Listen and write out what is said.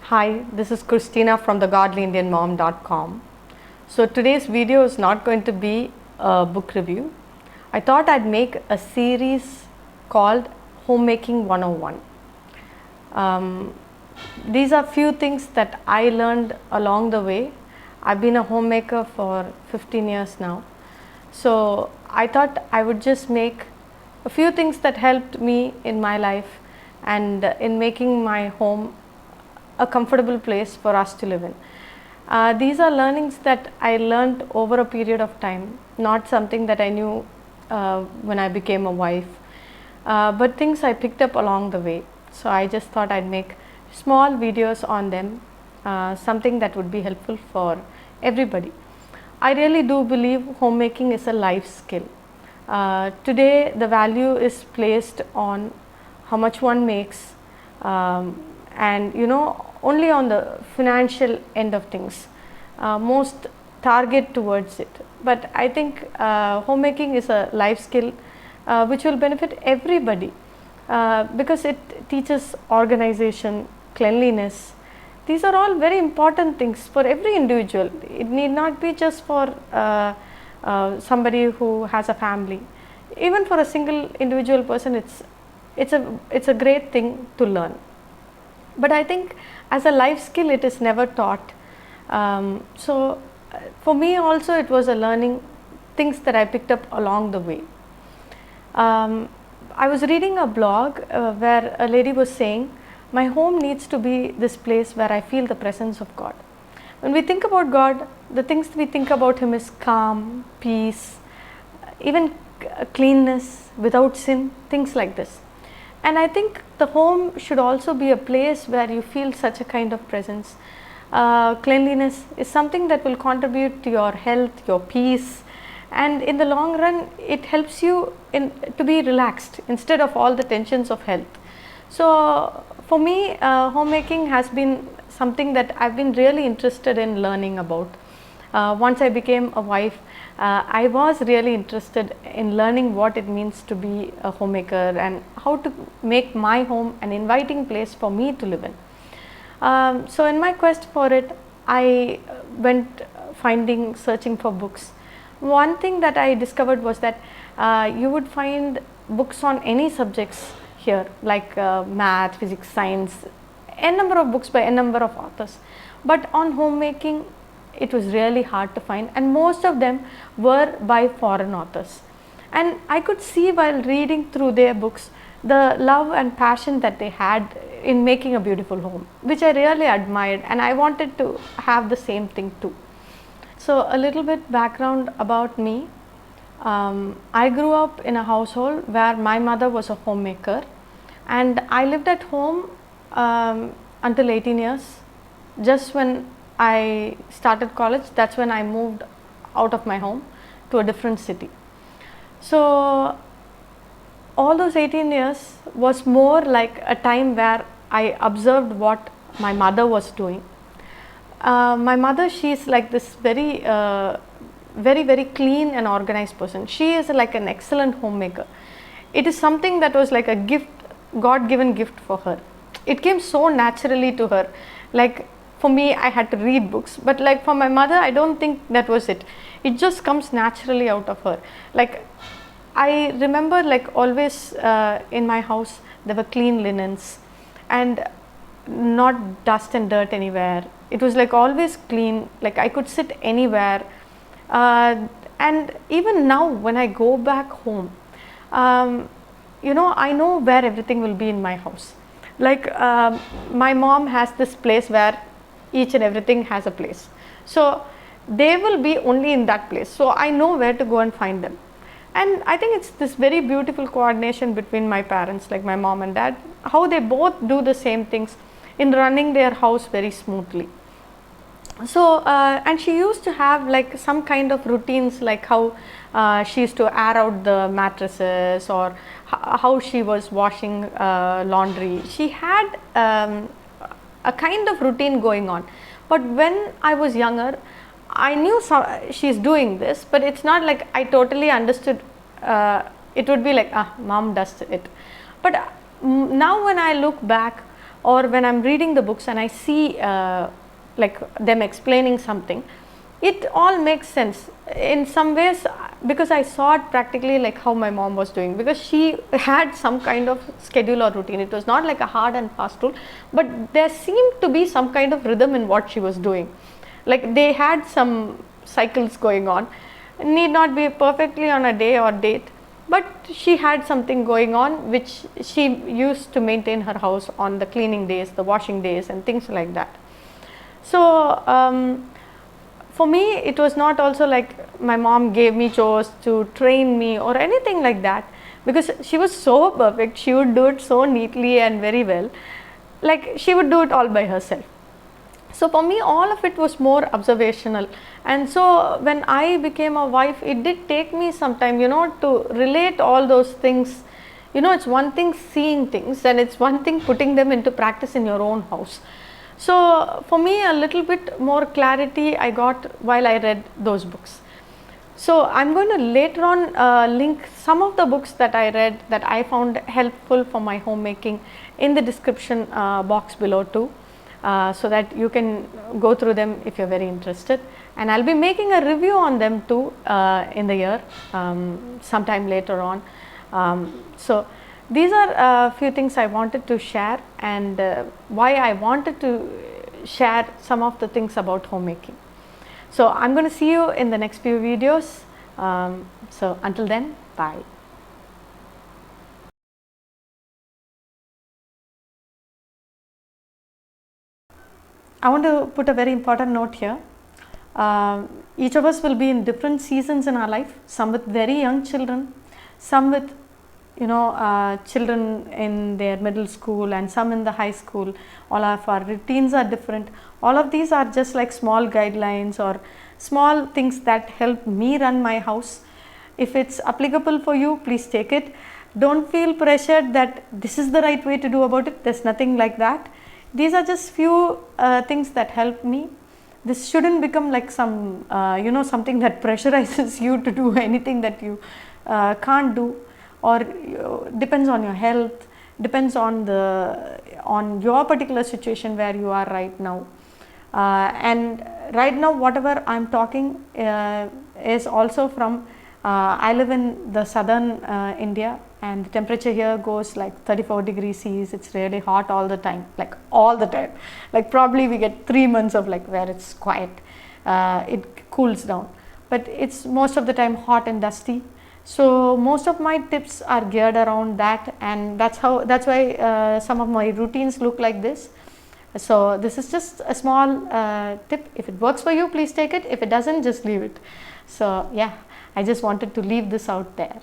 Hi, this is Christina from thegodlyindianmom.com. So today's video is not going to be a book review. I thought I'd make a series called Homemaking 101. These are few things that I learned along the way. I've been a homemaker for 15 years now. So I thought I would just make a few things that helped me in my life and in making my home a comfortable place for us to live in. These are learnings that I learned over a period of time, not something that I knew when I became a wife, but things I picked up along the way. So I just thought I'd make small videos on them, something that would be helpful for everybody. I really do believe homemaking is a life skill. Today the value is placed on how much one makes, and only on the financial end of things. Most target towards it, but I think homemaking is a life skill which will benefit everybody because it teaches organization, cleanliness. These are all very important things for every individual. It need not be just for somebody who has a family. Even for a single individual person, it's a great thing to learn. But I think as a life skill it is never taught. So for me also it was a learning, things that I picked up along the way. I was reading a blog where a lady was saying, my home needs to be this place where I feel the presence of God. When we think about God, the things we think about Him is calm, peace, even cleanness, without sin, things like this. And I think the home should also be a place where you feel such a kind of presence. Cleanliness is something that will contribute to your health, your peace, and in the long run it helps you to be relaxed instead of all the tensions of health. So for me, homemaking has been something that I've been really interested in learning about. Once I became a wife, I was really interested in learning what it means to be a homemaker and how to make my home an inviting place for me to live in. So in my quest for it, I went searching for books. One thing that I discovered was that you would find books on any subjects here, like math, physics, science, a number of books by a number of authors. But on homemaking, it was really hard to find, and most of them were by foreign authors. And I could see while reading through their books the love and passion that they had in making a beautiful home, which I really admired, and I wanted to have the same thing too. So a little bit background about me. I grew up in a household where my mother was a homemaker, and I lived at home until 18 years. Just when I started college, that's when I moved out of my home to a different city. So all those 18 years was more like a time where I observed what my mother was doing. My mother, she's like this very very clean and organized person. She is like an excellent homemaker. It is something that was like a gift, God-given gift for her. It came so naturally to her. Like for me, I had to read books, but like for my mother, I don't think that was it. It just comes naturally out of her. Like I remember, like always in my house there were clean linens and not dust and dirt anywhere. It was like always clean, like I could sit anywhere. And even now when I go back home, I know where everything will be in my house. Like my mom has this place where each and everything has a place, so they will be only in that place, so I know where to go and find them. And I think it's this very beautiful coordination between my parents, like my mom and dad, how they both do the same things in running their house very smoothly. So and she used to have like some kind of routines, like how she used to air out the mattresses, or how she was washing laundry. She had a kind of routine going on. But when I was younger, I knew she's doing this, but it's not like I totally understood. It would be like, mom does it. But now when I look back, or when I'm reading the books and I see like them explaining something, it all makes sense in some ways, because I saw it practically like how my mom was doing, because she had some kind of schedule or routine. It was not like a hard and fast rule, but there seemed to be some kind of rhythm in what she was doing. Like they had some cycles going on, need not be perfectly on a day or date, but she had something going on which she used to maintain her house on the cleaning days, the washing days and things like that. So for me, it was not also like my mom gave me chores to train me or anything like that, because she was so perfect. She would do it so neatly and very well, like she would do it all by herself. So for me, all of it was more observational. And so when I became a wife, it did take me some time, to relate all those things. It's one thing seeing things, and it's one thing putting them into practice in your own house. So for me, a little bit more clarity I got while I read those books. So I'm going to later on link some of the books that I read that I found helpful for my homemaking in the description box below too, so that you can go through them if you're very interested. And I'll be making a review on them too in the year, sometime later on. So these are a few things I wanted to share, and why I wanted to share some of the things about homemaking. So I'm going to see you in the next few videos. So until then, bye. I want to put a very important note here. Each of us will be in different seasons in our life, some with very young children, some with children in their middle school, and some in the high school. All of our routines are different. All of these are just like small guidelines or small things that help me run my house. If it's applicable for you, please take it. Don't feel pressured that this is the right way to do about it. There's nothing like that. These are just few things that help me. This shouldn't become like some something that pressurizes you to do anything that you can't do, or depends on your health, depends on your particular situation where you are right now. And right now whatever I'm talking is also from I live in the southern India, and the temperature here goes like 34 degrees Celsius. It's really hot all the time, like all the time. Like probably we get 3 months of like where it's quiet, it cools down, but it's most of the time hot and dusty. So most of my tips are geared around that, and that's why some of my routines look like this. So this is just a small tip. If it works for you, please take it. If it doesn't, just leave it. So yeah, I just wanted to leave this out there.